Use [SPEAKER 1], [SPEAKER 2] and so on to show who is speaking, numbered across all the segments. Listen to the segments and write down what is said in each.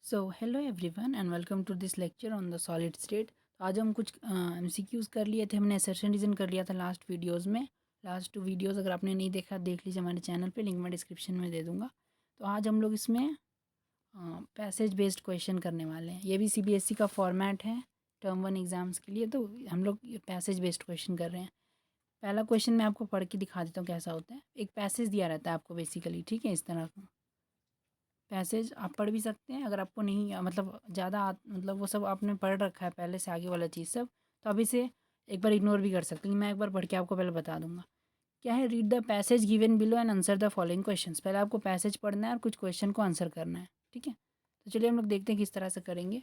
[SPEAKER 1] So hello everyone and welcome to this lecture on the solid state. तो आज हम कुछ एमसीक्यूज़ कर लिए थे, हमने असर्शन रीजन कर लिया था लास्ट वीडियोस में। लास्ट 2 वीडियोस अगर आपने नहीं देखा देख लीजिए हमारे चैनल पे, लिंक मैं डिस्क्रिप्शन में दे दूँगा। तो आज हम लोग इसमें पैसेज बेस्ड क्वेश्चन करने वाले हैं। ये भी सीबीएसई का फॉर्मेट है टर्म 1 एग्ज़ाम्स के लिए, तो हम लोग पैसेज बेस्ड क्वेश्चन कर रहे हैं। पहला क्वेश्चन मैं आपको पढ़ के दिखा देता हूँ कैसा होता है। एक पैसेज दिया रहता है आपको बेसिकली, ठीक है, इस तरह का पैसेज आप पढ़ भी सकते हैं अगर आपको नहीं मतलब ज़्यादा मतलब वो सब आपने पढ़ रखा है पहले से, आगे वाला चीज़ सब, तो अभी से एक बार इग्नोर भी कर सकते हैं। मैं एक बार पढ़ के आपको पहले बता दूंगा क्या है। Read the passage given below and answer the following questions. पहले आपको पैसेज पढ़ना है और कुछ क्वेश्चन को आंसर करना है, ठीक है। तो चलिए हम लोग देखते हैं किस तरह से करेंगे।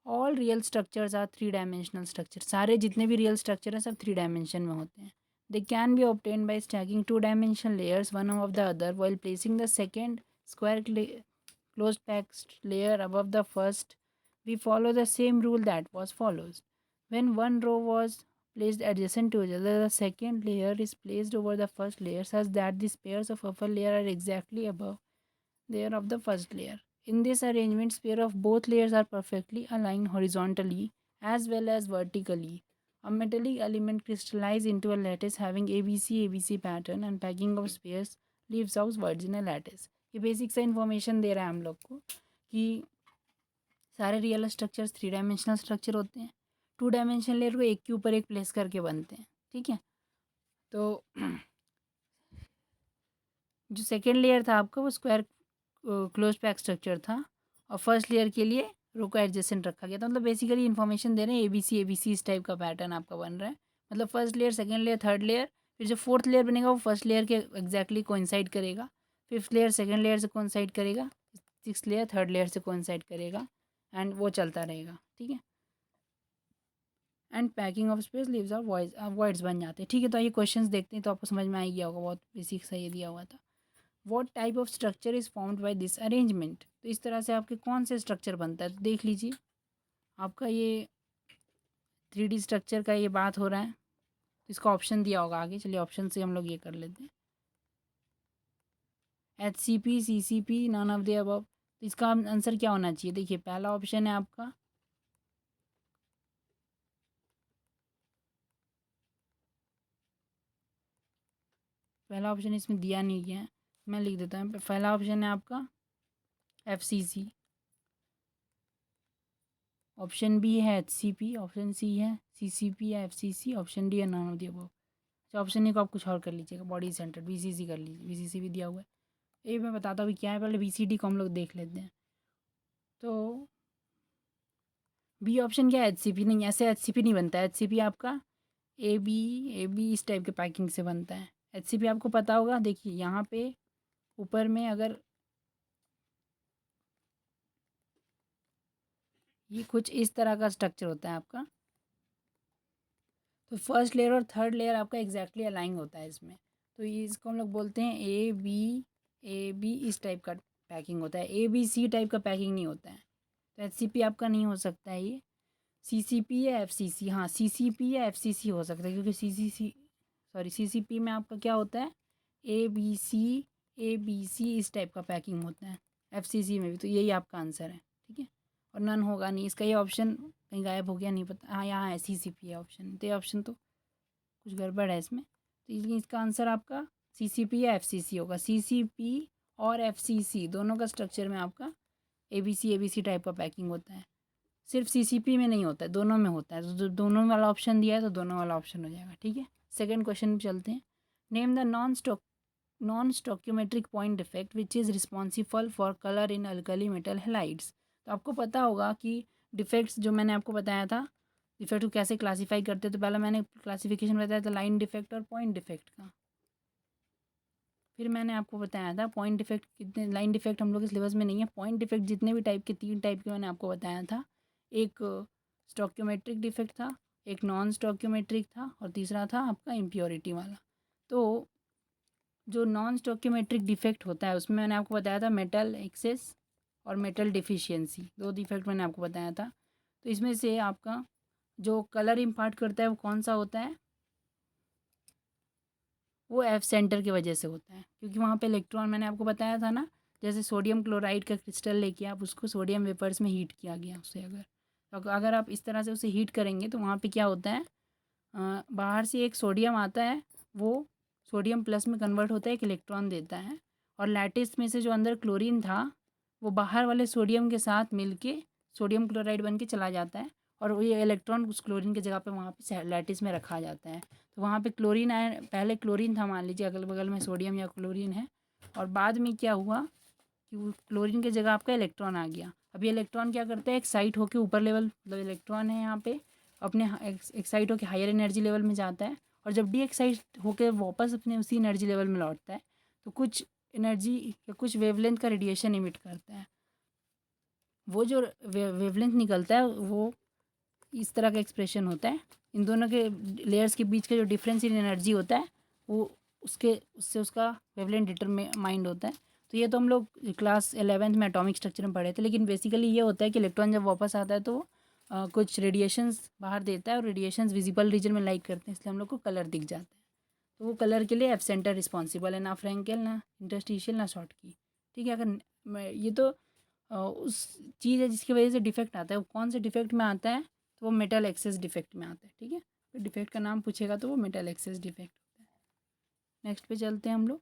[SPEAKER 1] All real structures are 3 dimensional structure. सारे जितने भी रियल स्ट्रक्चर हैं सब 3 डायमेंशन में होते हैं। They can be obtain by stacking 2 dimensional layers one of the other while placing the second square closed packed layer above the first. We follow the same rule that was followed. When one row was placed adjacent to each other, the second layer is placed over the first layer such that the pairs of upper layer are exactly above layer of the first layer. In this arrangement, pair of both layers are perfectly aligned horizontally as well as vertically. A metallic element crystallizes into a lattice having ABC pattern and packing of spheres leaves out virginal lattice. ये basic सा information दे रहा है हम लोग को कि सारे real structures 3 dimensional structure होते हैं। 2 डायमेंशनल लेयर को एक के ऊपर एक प्लेस करके बनते हैं, ठीक है। तो जो सेकेंड लेयर था आपका वो स्क्वायर क्लोज पैक स्ट्रक्चर था और फर्स्ट लेयर के लिए रो को एडजेसेंट रखा गया था। मतलब बेसिकली इन्फॉर्मेशन दे रहे हैं एबीसी इस टाइप का पैटर्न आपका बन रहा है। मतलब first layer, second layer, third layer, फिर जो फोर्थ लेयर बनेगा वो फर्स्ट लेयर के एग्जैक्टली कोइंसाइड करेगा। फिफ्थ लेयर सेकेंड लेयर से कोइंसाइड करेगा, सिक्स लेयर थर्ड लेयर से कोइंसाइड करेगा एंड वो चलता रहेगा, ठीक है। And packing of space leaves out voids बन जाते हैं, ठीक है। तो ये क्वेश्चंस देखते हैं तो आपको समझ में आ गया होगा, बहुत बेसिक सा ये दिया हुआ था। What type of structure is formed by this arrangement. तो इस तरह से आपके कौन से स्ट्रक्चर बनता है, तो देख लीजिए आपका ये 3D स्ट्रक्चर का ये बात हो रहा है। तो इसका ऑप्शन दिया होगा आगे, चलिए ऑप्शन से हम लोग ये कर लेते हैं। HCP, CCP, none of the above. तो इसका आंसर क्या होना चाहिए, देखिए पहला ऑप्शन है आपका पहला ऑप्शन इसमें दिया नहीं गया है, मैं लिख देता हूँ। पहला ऑप्शन है आपका FCC, ऑप्शन बी है HCP, ऑप्शन सी है CCP या FCC, ऑप्शन डी है नॉन ऑफ द अबव। अच्छा, ऑप्शन ए को आप कुछ और कर लीजिएगा, बॉडी सेंटर BCC कर लीजिए, BCC भी दिया हुआ है। ये मैं बताता हूँ क्या है, पहले BCD को हम लोग देख लेते हैं। तो बी ऑप्शन क्या है, HCP नहीं, ऐसे HCP नहीं बनता है। HCP आपका ए बी इस टाइप के पैकिंग से बनता है। HCP आपको पता होगा, देखिए यहाँ पे ऊपर में अगर ये कुछ इस तरह का स्ट्रक्चर होता है आपका, तो फर्स्ट लेयर और थर्ड लेयर आपका एग्जैक्टली अलाइन होता है इसमें। तो ये इसको हम लोग बोलते हैं ए बी इस टाइप का पैकिंग होता है। ABC टाइप का पैकिंग नहीं होता है। तो HCP आपका नहीं हो सकता है ये। CCP या FCC, हाँ CCP या FCC हो सकता है, क्योंकि CCP में आपका क्या होता है, ABC इस टाइप का पैकिंग होता है। FCC में भी, तो यही आपका आंसर है, ठीक है। और नन होगा नहीं, इसका ये ऑप्शन कहीं गायब हो गया, नहीं पता। हाँ यहाँ है CCP है ऑप्शन, तो ये ऑप्शन तो कुछ गड़बड़ है इसमें। तो इसका आंसर आपका CCP या FCC होगा। CCP और FCC दोनों का स्ट्रक्चर में आपका ABC टाइप का पैकिंग होता है। सिर्फ CCP में नहीं होता है, दोनों में होता है। तो जो दोनों वाला ऑप्शन दिया है तो दोनों वाला ऑप्शन हो जाएगा, ठीक है। सेकंड क्वेश्चन पे चलते हैं। Name the non stoichiometric point defect which is responsible for colour in alkali metal halides. तो आपको पता होगा कि डिफेक्ट्स जो मैंने आपको बताया था, डिफेक्ट को कैसे क्लासीफाई करते हैं। तो पहले मैंने क्लासिफिकेशन बताया था लाइन डिफेक्ट और पॉइंट डिफेक्ट का। फिर मैंने आपको बताया था पॉइंट डिफेक्ट कितने, लाइन डिफेक्ट हम लोग के सिलेबस में नहीं है। पॉइंट डिफेक्ट जितने भी टाइप के, 3 टाइप के मैंने आपको बताया था। एक स्टोक्योमेट्रिक डिफेक्ट था, एक नॉन स्टोक्योमेट्रिक था और तीसरा था आपका इम्प्योरिटी वाला। तो जो नॉन स्टोक्योमेट्रिक डिफेक्ट होता है उसमें मैंने आपको बताया था मेटल एक्सेस और मेटल डिफिशियंसी, 2 डिफेक्ट मैंने आपको बताया था। तो इसमें से आपका जो कलर इम्पार्ट करता है वो कौन सा होता है, वो F सेंटर की वजह से होता है, क्योंकि वहाँ पे इलेक्ट्रॉन, मैंने आपको बताया था ना जैसे सोडियम क्लोराइड का क्रिस्टल लेके आप उसको सोडियम वेपर्स में हीट किया गया उससे, अगर आप इस तरह से उसे हीट करेंगे तो वहाँ पे क्या होता है, बाहर से एक सोडियम आता है, वो सोडियम प्लस में कन्वर्ट होता है, एक इलेक्ट्रॉन देता है, और लैटिस में से जो अंदर क्लोरीन था वो बाहर वाले सोडियम के साथ मिलके सोडियम क्लोराइड बन के चला जाता है, और ये इलेक्ट्रॉन उस क्लोरीन की जगह पे वहाँ पे लैटिस में रखा जाता है। तो वहाँ पे क्लोरीन आया, पहले क्लोरीन था, मान लीजिए अगल बगल में सोडियम या क्लोरीन है, और बाद में क्या हुआ कि वो क्लोरीन की जगह आपका इलेक्ट्रॉन आ गया। अब ये इलेक्ट्रॉन क्या करता है, एक्साइट होकर ऊपर लेवल, मतलब इलेक्ट्रॉन है यहाँ पे, अपने एक्साइट होकर हायर एनर्जी लेवल में जाता है, और जब डी एक्साइट होकर वापस अपने उसी एनर्जी लेवल में लौटता है तो कुछ एनर्जी या कुछ वेवलेंथ का रेडिएशन इमिट करता है। वो जो वेवलेंथ निकलता है वो इस तरह का एक्सप्रेशन होता है। इन दोनों के लेयर्स के बीच का जो डिफरेंस इन एनर्जी होता है वो उससे उसका वेवलेंथ डिटरमाइंड होता है। तो ये तो हम लोग क्लास 11th में एटॉमिक स्ट्रक्चर में पढ़े थे, लेकिन बेसिकली ये होता है कि इलेक्ट्रॉन जब वापस आता है तो कुछ रेडिएशंस बाहर देता है, और रेडिएशंस विजिबल रीजन में लाइक करते हैं, इसलिए हम लोग को कलर दिख जाता है। तो वो कलर के लिए एब्सेंटर रिस्पॉन्सिबल है, ना फ्रैंकेल, ना इंटरस्टिशियल, ना शॉर्टकी। ठीक है, अगर ये तो उस चीज़ है जिसकी वजह से डिफेक्ट आता है। वो कौन से डिफेक्ट में आता है, तो वो मेटल एक्सेस डिफेक्ट में आता है। ठीक है, तो डिफेक्ट का नाम पूछेगा तो वो मेटल एक्सेस डिफेक्ट होता है। नेक्स्ट पे चलते हैं हम लोग।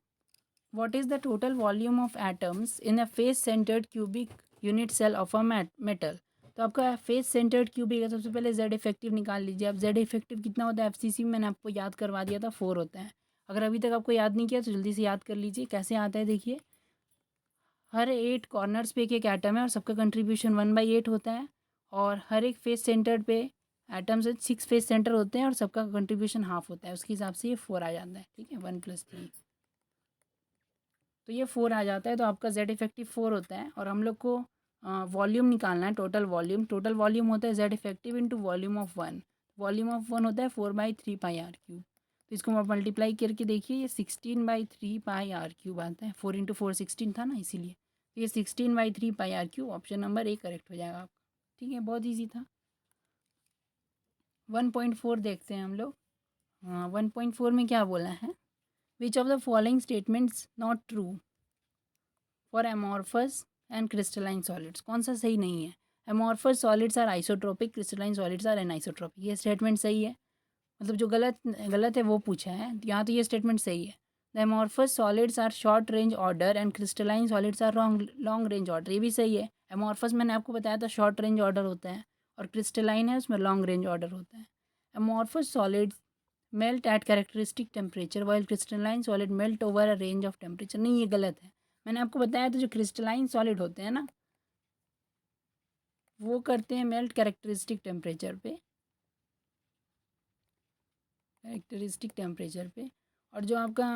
[SPEAKER 1] What is the total volume of atoms in a face centred cubic unit cell of a metal. तो आपका फेस सेंटर्ड क्यूबिक है, सबसे पहले जेड इफेक्टिव निकाल लीजिए। अब जेड इफेक्टिव कितना होता है, एफसीसी में मैंने आपको याद करवा दिया था, 4 होता है। अगर अभी तक आपको याद नहीं किया तो जल्दी से याद कर लीजिए। कैसे आता है देखिए, हर 8 कॉर्नर्स पे एक एक एटम है और सबका कंट्रीब्यूशन 1/8 होता है, और हर एक फेस सेंटर पे एटम से 6 फेस सेंटर होते हैं और सबका कंट्रीब्यूशन हाफ होता है। उसके हिसाब से ये 4 आ जाता है। ठीक है, 1 + 3, तो ये 4 आ जाता है। तो आपका जेड इफेक्टिव 4 होता है, और हम लोग को वॉल्यूम निकालना है, टोटल वॉल्यूम। टोटल वॉल्यूम होता है Z effective into volume of 1। Volume of 1 होता है 4/3 पाई आर क्यूब। तो इसको आप मल्टीप्लाई करके देखिए, ये 16/3 पाई आर क्यूब आता है। 4 × 4 16 था ना, इसीलिए। तो ये 16/3 pi r cube, option number A correct हो जाएगा आपका। ठीक है, बहुत ईजी था। 1.4 देखते हैं हम लोग। हाँ, 1.4 में क्या बोला है, which of the following statements not true for amorphous and crystalline solids. कौन सा सही नहीं है, amorphous solids are isotropic, crystalline solids are anisotropic. ये स्टेटमेंट सही है, मतलब जो गलत गलत है वो पूछा है यहाँ, तो ये स्टेटमेंट सही है। The amorphous solids are short range order and crystalline solids are long range order. ये भी सही है। एमॉर्फस मैंने आपको बताया था शॉर्ट रेंज ऑर्डर होता है, और क्रिस्टलाइन है उसमें लॉन्ग रेंज ऑर्डर होता है। Amorphous solids melt eight characteristic temperature while crystalline solid melt over a range of temperature. नहीं, ये गलत है। मैंने आपको बताया था जो क्रिस्टलाइन सॉलिड होते हैं ना, वो करते हैं मेल्ट कैरेक्टरिस्टिक टेम्परेचर पे, और जो आपका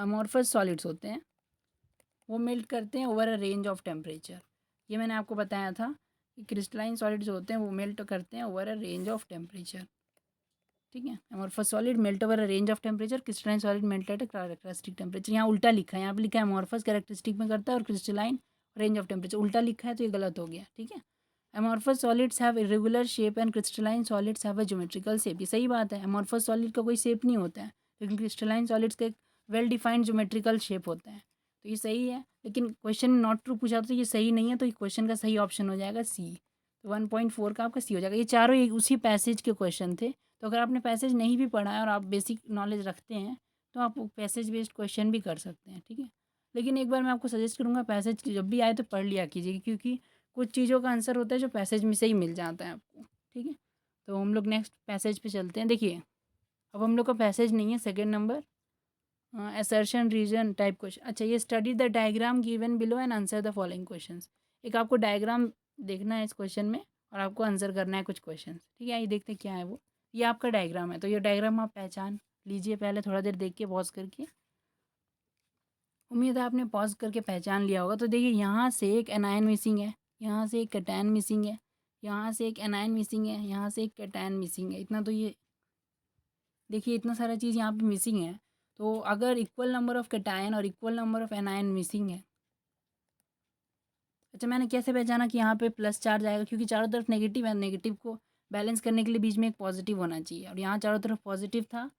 [SPEAKER 1] अमॉर्फस सॉलिड्स होते हैं वो मेल्ट करते हैं over a range of temperature. ये मैंने आपको बताया था कि क्रिस्टलाइन सॉलिड्स होते हैं वो मेल्ट करते हैं over a range of temperature. ठीक है, amorphous solid melt over a range of temperature, crystalline solid melt at a characteristic temperature. यहाँ उल्टा लिखा है, यहाँ पे लिखा है अमॉर्फस कैरेक्टरिस्टिक में करता है और क्रिस्टलाइन रेंज ऑफ टेम्परेचर, उल्टा लिखा है तो ये गलत हो गया। ठीक है, amorphous solids have irregular shape and crystalline solids have a geometrical shape. ये सही बात है, अमॉर्फस सॉलिड का कोई शेप नहीं होता है, लेकिन क्रिस्टलाइन सॉलिड्स का एक वेल डिफाइंड ज्योमेट्रिकल शेप होता है। तो ये सही है, लेकिन क्वेश्चन नॉट ट्रू पूछा तो ये सही नहीं है, तो ये क्वेश्चन का सही ऑप्शन हो जाएगा सी। तो 1.4 का आपका सी हो जाएगा। ये चारों उसी पैसेज के क्वेश्चन थे। तो अगर आपने पैसेज नहीं भी पढ़ा है और आप बेसिक नॉलेज रखते हैं तो आप पैसेज बेस्ड क्वेश्चन भी कर सकते हैं। ठीक है, लेकिन एक बार मैं आपको सजेस्ट करूँगा पैसेज जब भी आए तो पढ़ लिया कीजिए, क्योंकि कुछ चीज़ों का आंसर होता है जो पैसेज में से ही मिल जाता है आपको। ठीक है, तो हम लोग नेक्स्ट पैसेज पे चलते हैं। देखिए, अब हम लोग का पैसेज नहीं है, second number assertion reason type question. अच्छा, ये study the diagram given below and answer the following questions. एक आपको डायग्राम देखना है इस क्वेश्चन में और आपको आंसर करना है कुछ क्वेश्चन। ठीक है, आइए देखते हैं क्या है वो। ये आपका डायग्राम है, तो ये डायग्राम आप पहचान लीजिए पहले, थोड़ा देर देख के पॉज करके। उम्मीद है आपने पॉज करके पहचान लिया होगा। तो देखिए, यहाँ से एक एनायन मिसिंग है, यहाँ से एक कैटायन मिसिंग है, यहाँ से एक एनायन मिसिंग है, यहाँ से एक कैटायन मिसिंग है। इतना तो ये देखिए, इतना सारा चीज़ यहाँ पे मिसिंग है। तो अगर इक्वल नंबर ऑफ कैटायन और equal number of anion missing है, अच्छा मैंने कैसे पहचाना कि यहाँ पे प्लस चार्ज आएगा, क्योंकि चारों तरफ नेगेटिव है, नेगेटिव को बैलेंस करने के लिए बीच में एक पॉजिटिव होना चाहिए, और यहाँ चारों तरफ पॉजिटिव था,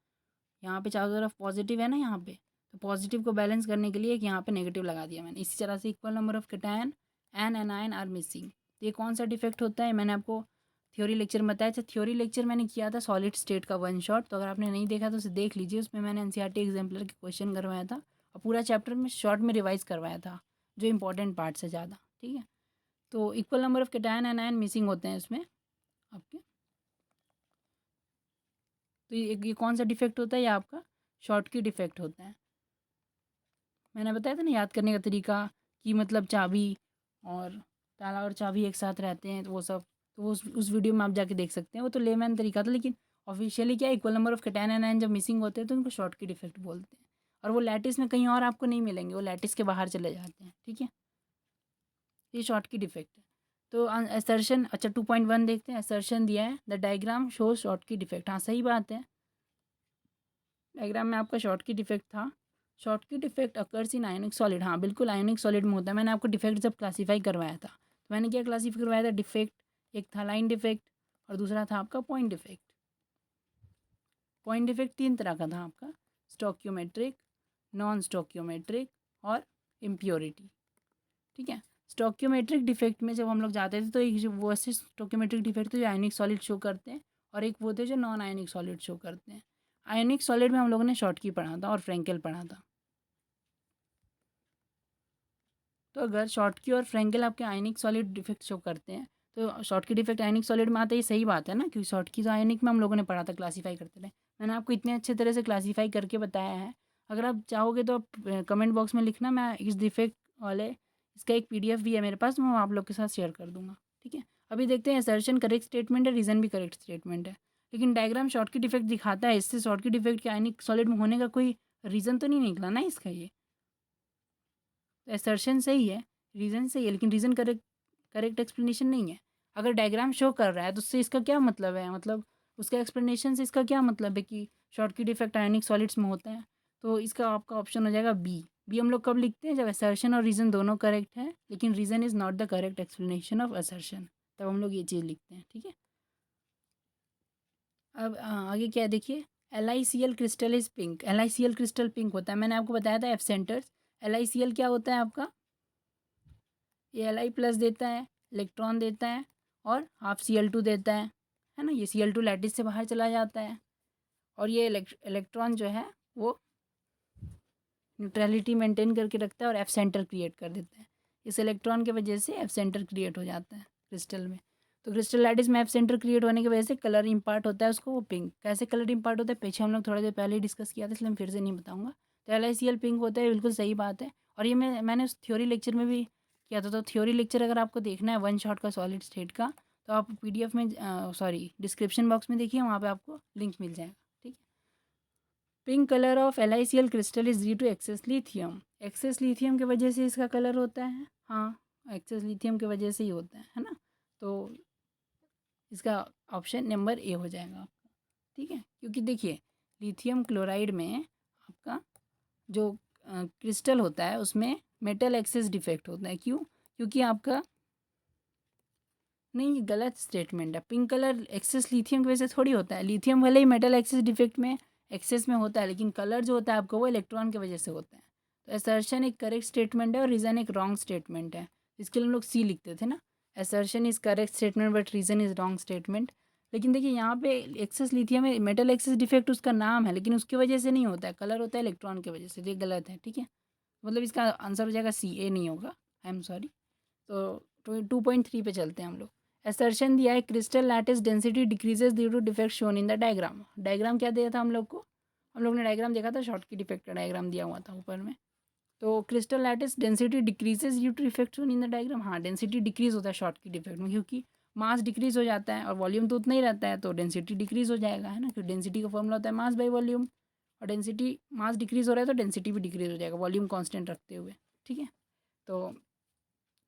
[SPEAKER 1] यहाँ पे चारों तरफ पॉजिटिव है ना यहाँ पे, तो पॉजिटिव को बैलेंस करने के लिए एक यहाँ पे नेगेटिव लगा दिया मैंने। इसी तरह से equal number of cation and anion are missing, तो ये कौन सा डिफेक्ट होता है, मैंने आपको थ्योरी लेक्चर में बताया था। थ्योरी लेक्चर मैंने किया था सॉलिड स्टेट का वन शॉट, तो अगर आपने नहीं देखा तो उसे देख लीजिए। उसमें मैंने एनसीईआरटी एग्जाम्पलर के क्वेश्चन करवाया था और पूरा चैप्टर में शॉर्ट में रिवाइज करवाया था जो इंपॉर्टेंट पार्ट्स है ज़्यादा, ठीक है। तो equal number of cation and ion missing होते हैं इसमें आपके। तो ये कौन सा डिफेक्ट होता है, ये आपका शॉर्ट की डिफेक्ट होता है। मैंने बताया था ना याद करने का तरीका, कि मतलब चाबी और ताला और चाबी एक साथ रहते हैं, तो वो सब, तो वो उस वीडियो में आप जाके देख सकते हैं। वो तो लेमैन तरीका था, लेकिन ऑफिशियली क्या, equal number of cation and ion जब मिसिंग होते हैं तो उनको शॉर्ट की डिफेक्ट बोलते हैं। और वो लैटिस में कहीं और आपको नहीं मिलेंगे, वो लैटिस के बाहर चले जाते हैं, ठीक है। ये शॉर्ट की डिफेक्ट है। तो असर्शन, अच्छा 2.1 देखते हैं। असर्शन दिया है द डायग्राम शो शॉर्ट की डिफेक्ट, हाँ सही बात है, डायग्राम में आपका शॉर्ट की डिफेक्ट था। शॉर्ट की defect occurs in ionic solid, हाँ बिल्कुल आयोनिक सॉलिड में होता है। मैंने आपको डिफेक्ट जब क्लासीफाई करवाया था, तो मैंने क्या क्लासीफाई करवाया था, डिफेक्ट एक था लाइन डिफेक्ट और दूसरा था आपका पॉइंट डिफेक्ट। पॉइंट डिफेक्ट 3 तरह का था आपका, स्टोक्योमेट्रिक, नॉन स्टोक्योमेट्रिक और इम्प्योरिटी, ठीक है। स्टोक्योमेट्रिक डिफेक्ट में जब हम लोग जाते थे तो एक जो वो ऐसे स्टोक्योमेट्रिक डिफेक्ट थे जो आयनिक सॉलिड शो करते हैं, और एक वो थे जो नॉन आयनिक सॉलिड शो करते हैं। आयनिक सॉलिड में हम लोगों ने शॉर्टकी पढ़ा था और फ्रेंकेल पढ़ा था। तो अगर शॉर्टकी और फ्रेंकेल आपके आयनिक सॉलिड डिफेक्ट शो करते हैं, तो शॉर्टकी डिफेक्ट आयनिक सॉलिड में आता है, ये सही बात है ना, क्योंकि शॉर्टकी तो आयनिक में हम लोगों ने पढ़ा था, क्लासीफाई करते थे। मैंने आपको इतने अच्छे तरह से क्लासीफाई करके बताया है। अगर आप चाहोगे तो आप कमेंट बॉक्स में लिखना, मैं इस डिफेक्ट वाले इसका एक पीडीएफ भी है मेरे पास, मैं आप लोग के साथ शेयर कर दूंगा, ठीक है। अभी देखते हैं असर्शन करेक्ट स्टेटमेंट है, रीज़न भी करेक्ट स्टेटमेंट है, लेकिन डायग्राम शॉर्टकी डिफेक्ट दिखाता है, इससे शॉर्टकी डिफेक्ट के आयनिक सॉलिड में होने का कोई रीज़न तो नहीं निकला ना इसका। ये तो असर्शन सही है, रीज़न सही है, लेकिन रीज़न करेक्ट एक्सप्लेनेशन नहीं है। अगर डायग्राम शो कर रहा है तो उससे इसका क्या मतलब है, मतलब उसका एक्सप्लेनेशन से इसका क्या मतलब है कि शॉर्टकी डिफेक्ट आयनिक सॉलिड्स में होता है। तो इसका आपका ऑप्शन हो जाएगा बी। बी हम लोग कब लिखते हैं, जब असर्शन और रीज़न दोनों करेक्ट है, लेकिन reason is not the correct explanation of assertion, तब हम लोग ये चीज़ लिखते हैं, ठीक है। अब आगे क्या है देखिए, LiCl crystal is pink. LiCl crystal pink होता है, मैंने आपको बताया था एफ सेंटर्स। LiCl क्या होता है आपका, ये Li+ देता है, इलेक्ट्रॉन देता है और हाफ Cl2 देता है ना। ये Cl2 लैटिस से बाहर चला जाता है, और ये इलेक्ट्रॉन जो है वो न्यूट्रलिटी मेंटेन करके रखता है और एफ सेंटर क्रिएट कर देता है। इस इलेक्ट्रॉन की वजह से एफ सेंटर क्रिएट हो जाता है क्रिस्टल में। तो क्रिस्टल लैटिस में एफ सेंटर क्रिएट होने की वजह से कलर इम्पार्ट होता है उसको, वो पिंक। कैसे कलर इम्पार्ट होता है पीछे हम लोग थोड़ी देर पहले ही डिस्कस किया था, इसलिए मैं फिर से नहीं बताऊंगा। तो LiCl पिंक होता है, बिल्कुल सही बात है। और ये मैंने उस थ्योरी लेक्चर में भी किया था। तो थ्योरी लेक्चर अगर आपको देखना है वन शॉट का सॉलिड स्टेट का, तो आप PDF में सॉरी डिस्क्रिप्शन बॉक्स में देखिए, वहाँ पर आपको लिंक मिल जाएगा, ठीक है। Pink colour of LiCl crystal is due to excess lithium. Excess lithium की वजह से इसका कलर होता है, हाँ एक्सेस लिथियम की वजह से ही होता है ना। तो इसका ऑप्शन नंबर ए हो जाएगा आपका, ठीक है। क्योंकि देखिए लिथियम क्लोराइड में आपका जो क्रिस्टल होता है उसमें मेटल एक्सेस डिफेक्ट होता है। क्यों, क्योंकि आपका, नहीं ये गलत स्टेटमेंट है। पिंक कलर एक्सेस लिथियम की वजह से थोड़ी होता है। लिथियम भले ही मेटल एक्सेस डिफेक्ट में एक्सेस में होता है, लेकिन कलर जो होता है आपको वो इलेक्ट्रॉन की वजह से होता है। तो असर्शन एक करेक्ट स्टेटमेंट है और रीज़न एक रॉन्ग स्टेटमेंट है। इसके लिए हम लोग सी लिखते थे ना, assertion is correct statement but reason is wrong statement. लेकिन देखिए यहाँ पे एक्सेस लिथियम में मेटल एक्सेस डिफेक्ट उसका नाम है, लेकिन उसकी वजह से नहीं होता है, कलर होता है इलेक्ट्रॉन की वजह से। ये गलत है, ठीक है। मतलब इसका आंसर हो जाएगा सी, ए नहीं होगा, आई एम सॉरी। तो 2.3 पे चलते हैं हम लोग। असर्शन दिया है crystal lattice density decreases due to defect shown in the diagram. Diagram क्या दिया था हम लोग को, हम लोग ने डायग्राम देखा था, शॉर्ट की डिफेक्ट का डायग्राम दिया हुआ था ऊपर में। तो crystal lattice density decreases due to defect shown in the diagram, हाँ डेंसिटी डिक्रीज होता है शॉर्ट की डिफेक्ट में, क्योंकि मास डिक्रीज हो जाता है और वॉल्यूम तो उतना ही रहता है, तो डेंसिटी डिक्रीज हो जाएगा, है ना। क्योंकि डेंसिटी का फॉर्मूला होता है मास बाई वॉल्यूम, और डेंसिटी मास डिक्रीज हो रहा है तो डेंसिटी भी डिक्रीज हो जाएगा वॉल्यूम कांस्टेंट रखते हुए, ठीक है। तो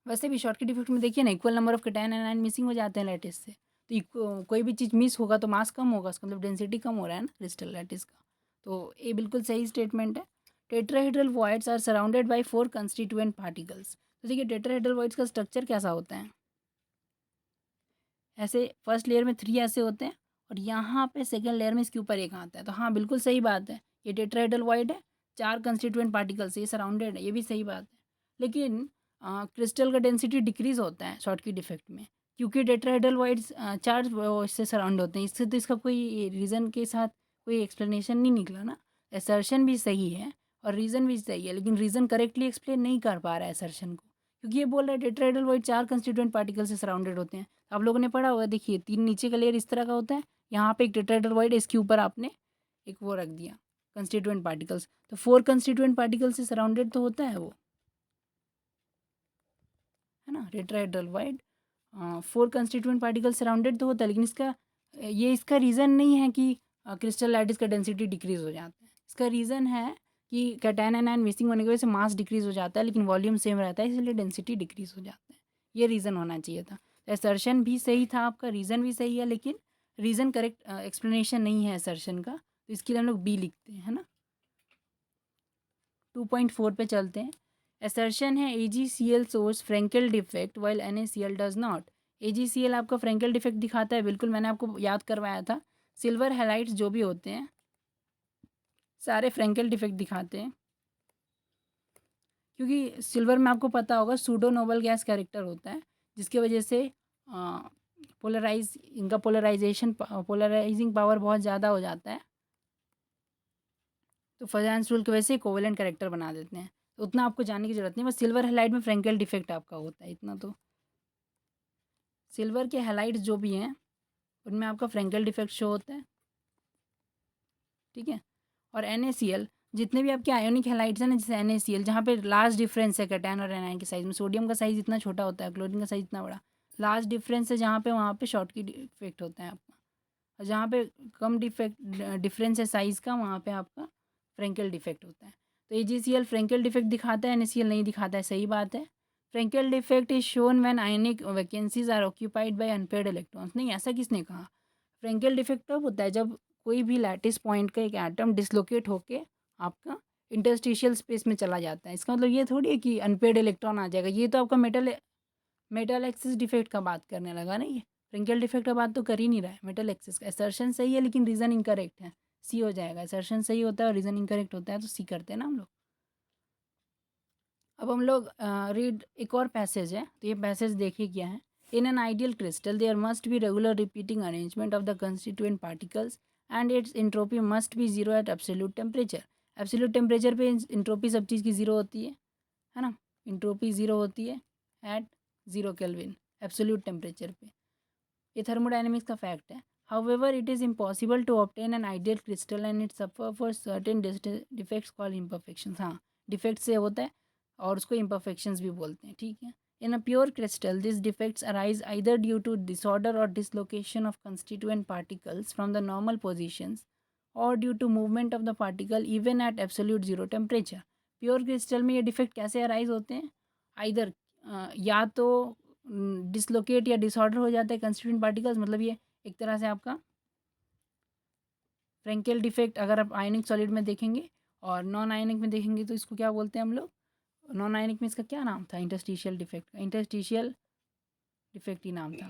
[SPEAKER 1] वैसे भी शॉर्ट की डिफेक्ट में देखिए ना, equal number of cation and ion missing हो जाते हैं लैटिस से। तो कोई भी चीज़ मिस होगा तो मास कम होगा, उसका मतलब डेंसिटी कम हो रहा है ना क्रिस्टल लैटिस का। तो ये बिल्कुल सही स्टेटमेंट है। Tetrahedral voids are surrounded by 4 constituent particles. तो देखिए टेट्राहेड्रल वॉइड्स का स्ट्रक्चर कैसा होता है, ऐसे फर्स्ट लेयर में 3 ऐसे होते हैं और यहाँ पे सेकंड लेयर में इसके ऊपर एक आता है। तो हाँ बिल्कुल सही बात है, ये टेट्राहेड्रल वॉइड है। 4 कंस्टिट्यूएंट पार्टिकल से सराउंडेड है, ये भी सही बात है। लेकिन क्रिस्टल का डेंसिटी डिक्रीज़ होता है शॉटकी डिफेक्ट में, क्योंकि टेट्राहेड्रल वाइड्स 4 वो इससे सराउंड होते हैं। इससे तो इसका कोई रीज़न के साथ कोई एक्सप्लेनेशन नहीं निकला ना। असर्शन भी सही है और रीज़न भी सही है, लेकिन रीज़न करेक्टली एक्सप्लेन नहीं कर पा रहा है असर्शन को, क्योंकि ये बोल रहा है टेट्राहेड्रल वाइड 4 कंस्टिट्यूएंट पार्टिकल से सराउंडेड होते हैं। आप लोगों ने पढ़ा होगा, देखिए 3 नीचे का लेयर इस तरह का होता है, यहाँ पे एक टेट्राहेड्रल वाइड, इसके ऊपर आपने एक वो रख दिया कंस्टिट्यूएंट पार्टिकल्स, तो 4 कंस्टिट्यूएंट पार्टिकल से सराउंडेड तो होता है वो, है ना। Tetrahedral void 4 constituent particle surrounded तो होता है, लेकिन इसका रीज़न नहीं है कि क्रिस्टल लैटिस का डेंसिटी डिक्रीज़ हो जाता है। इसका रीज़न है कि कैटायन आयन मिसिंग होने की वजह से मास डिक्रीज़ हो जाता है, लेकिन वॉल्यूम सेम रहता है, इसलिए डेंसिटी डिक्रीज़ हो जाता है। ये रीज़न होना चाहिए था। असर्शन भी सही था आपका, रीज़न भी सही है, लेकिन रीज़न करेक्ट एक्सप्लेनेशन नहीं है असर्शन का, तो इसके लिए हम लोग बी लिखते हैं, है ना। 2.4 पे चलते हैं। असर्शन है AgCl सोर्स Frenkel defect while NaCl does not. AgCl आपका फ्रेंकेल डिफेक्ट दिखाता है, बिल्कुल मैंने आपको याद करवाया था। सिल्वर हैलाइड्स जो भी होते हैं सारे फ्रेंकेल डिफेक्ट दिखाते हैं, क्योंकि सिल्वर में आपको पता होगा सूडो नोबल गैस कैरेक्टर होता है, जिसकी वजह से इनका पोलराइजिंग पावर बहुत ज़्यादा हो जाता है, तो फजांस रूल की वजह से कोवेलेंट कैरेक्टर बना देते हैं। तो उतना आपको जानने की ज़रूरत नहीं, बस सिल्वर हैलाइड में फ्रेंकेल डिफेक्ट आपका होता है, इतना तो। सिल्वर के हैलाइड्स जो भी हैं उनमें आपका फ्रेंकेल डिफेक्ट शो होता है, ठीक है। और NaCl जितने भी आपके आयोनिक हैलाइड्स हैं ना, जैसे NaCl, जहाँ पे लार्ज डिफरेंस है कैटायन और एनायन के साइज में, सोडियम का साइज इतना छोटा होता है, क्लोरीन का साइज इतना बड़ा, लार्ज डिफरेंस है जहाँ पे, वहाँ पे शॉटकी डिफेक्ट होता है आपका, और जहाँ पे कम डिफरेंस है साइज़ का, वहाँ पे आपका फ्रेंकेल डिफेक्ट होता है। तो AgCl फ्रेंकेल डिफेक्ट दिखाता है, NaCl नहीं दिखाता है, सही बात है। Frenkel defect is shown when ionic vacancies are occupied by unpaired electrons. नहीं, ऐसा किसने कहा। फ्रेंकेल डिफेक्ट तब होता है जब कोई भी लैटिस पॉइंट का एक एटम डिसलोकेट होके आपका इंटरस्टिशियल स्पेस में चला जाता है। इसका मतलब ये थोड़ी है कि अनपेयर्ड इलेक्ट्रॉन आ जाएगा, ये तो आपका मेटल एक्सिस डिफेक्ट का बात करने लगा ना ये। फ्रेंकेल डिफेक्ट का बात तो कर ही नहीं रहा है, मेटल एक्सिस का। असर्शन सही है लेकिन रीज़न इनकरेक्ट है, सी हो जाएगा। असर्शन सही होता है और रीज़न इनकरेक्ट होता है, तो सी करते हैं ना हम लोग। अब हम लोग रीड एक और पैसेज है, तो ये पैसेज देखिए क्या है। In an ideal crystal there must be regular repeating arrangement of the constituent particles and its entropy must be zero at absolute temperature. Absolute temperature पे इंट्रोपी सब चीज़ की ज़ीरो होती है ना। इंट्रोपी ज़ीरो होती है एट 0 केल्विन एब्सोल्यूट टेम्परेचर पे। ये थर्मोडायनेमिक्स का फैक्ट है। However it is impossible to obtain an ideal crystal and it suffer for certain defects called imperfections. हाँ, डिफेक्ट से होता है और उसको इम्परफेक्शंस भी बोलते हैं, ठीक है। In a pure crystal this defects arise either due to disorder और dislocation of constituent particles from the normal positions और due to movement of the particle even at absolute zero temperature. Pure crystal में ये defect कैसे arise होते हैं, either या तो dislocate या डिसऑर्डर हो जाता है कंस्टिट्यूएंट पार्टिकल्स, मतलब ये एक तरह से आपका फ्रेंकेल डिफेक्ट अगर आप आयनिक सॉलिड में देखेंगे, और नॉन आयनिक में देखेंगे तो इसको क्या बोलते हैं हम लोग। नॉन आयनिक में इसका क्या नाम था, इंटरस्टिशियल डिफेक्ट का, इंटरस्टिशियल डिफेक्ट ही नाम था,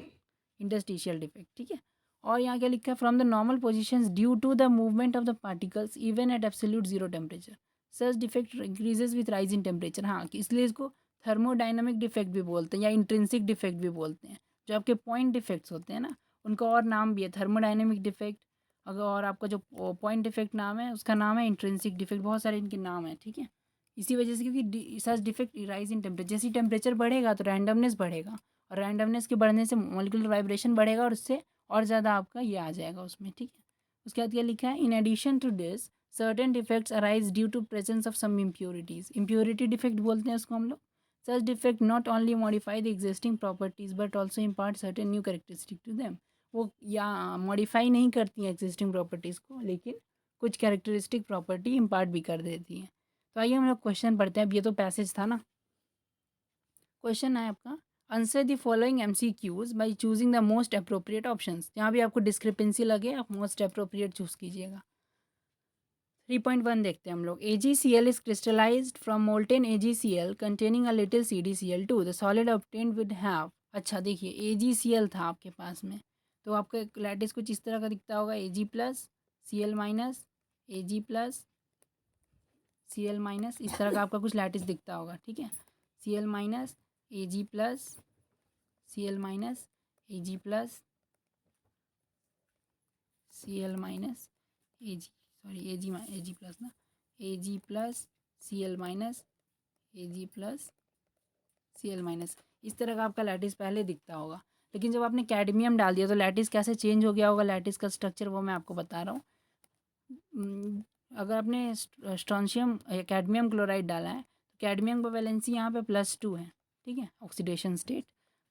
[SPEAKER 1] इंटरस्टिशियल डिफेक्ट, ठीक है। और यहाँ क्या लिखा है, from the normal positions due to the movement of the particles even at absolute zero temperature such defect increases with rise in temperature. हाँ, इसलिए इसको थर्मोडाइनमिक डिफेक्ट भी बोलते हैं या इंट्रिंसिक डिफेक्ट भी बोलते हैं। जो आपके पॉइंट डिफेक्ट्स होते हैं ना, उनका और नाम भी है थर्मोडाइनमिक डिफेक्ट, अगर और आपका जो पॉइंट डिफेक्ट नाम है उसका नाम है इंट्रिंसिक डिफेक्ट, बहुत सारे इनके नाम है, ठीक है। इसी वजह से, क्योंकि सच डिफेक्ट राइज इन टेम्परेचर, जैसे टेम्परेचर बढ़ेगा तो रैंडमनेस बढ़ेगा, और रैंडमनेस के बढ़ने से मॉलिक्यूलर वाइब्रेशन बढ़ेगा और उससे और ज़्यादा आपका ये आ जाएगा उसमें, ठीक है। उसके बाद क्या लिखा है, in addition to this certain defects arise due to presence of some impurities. Impurity defect बोलते हैं उसको हम लोग। Such defect not only modify the existing properties but also impart certain new characteristic to them. वो या modify नहीं करती हैं एग्जिस्टिंग प्रॉपर्टीज़ को, लेकिन कुछ कैरेक्टरिस्टिक प्रॉपर्टी इम्पार्ट भी कर देती हैं। तो आइए हम लोग क्वेश्चन पढ़ते हैं। अब ये तो पैसेज था ना। क्वेश्चन है आपका, answer the following MCQs by choosing the most appropriate options. जहाँ भी आपको डिस्क्रिपेंसी लगे आप मोस्ट अप्रोप्रिएट चूज कीजिएगा। 3.1 देखते हैं हम लोग। AgCl is crystallised from molten AgCl containing a little CdCl2 the solid obtained with have. अच्छा देखिए, AgCl था आपके पास में, तो आपका लैटिस कुछ इस तरह का दिखता होगा, Ag plus Cl minus Ag plus Cl minus, इस तरह का आपका कुछ लैटिस दिखता होगा, ठीक है। Cl minus Ag plus, Cl minus Ag plus, Cl minus Ag, sorry Ag plus ना, Ag plus Cl minus, Ag plus Cl minus, इस तरह का आपका लैटिस पहले दिखता होगा। लेकिन जब आपने कैडमियम डाल दिया तो लैटिस कैसे चेंज हो गया होगा, लैटिस का स्ट्रक्चर वो मैं आपको बता रहा हूँ। अगर आपने स्ट्रॉन्शियम कैडमियम क्लोराइड डाला है तो कैडमियम का वैलेंसी यहाँ पे +2 है, ठीक है, ऑक्सीडेशन स्टेट।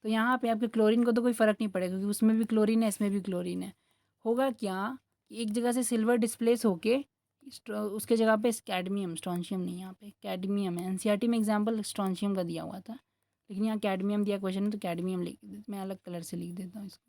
[SPEAKER 1] तो यहाँ पे आपके क्लोरीन को तो कोई फ़र्क नहीं पड़ेगा क्योंकि उसमें भी क्लोरीन है, इसमें भी क्लोरीन है। होगा क्या कि एक जगह से सिल्वर डिस्प्लेस होके उसके जगह पे कैडमियम, स्ट्रॉन्शियम नहीं, यहाँ पे कैडमियम है। एनसीईआरटी में एग्जांपल स्ट्रॉन्शियम का दिया हुआ था, लेकिन यहाँ कैडमियम दिया क्वेश्चन है तो कैडमियम लिख, मैं अलग कलर से लिख देता हूँ इसको।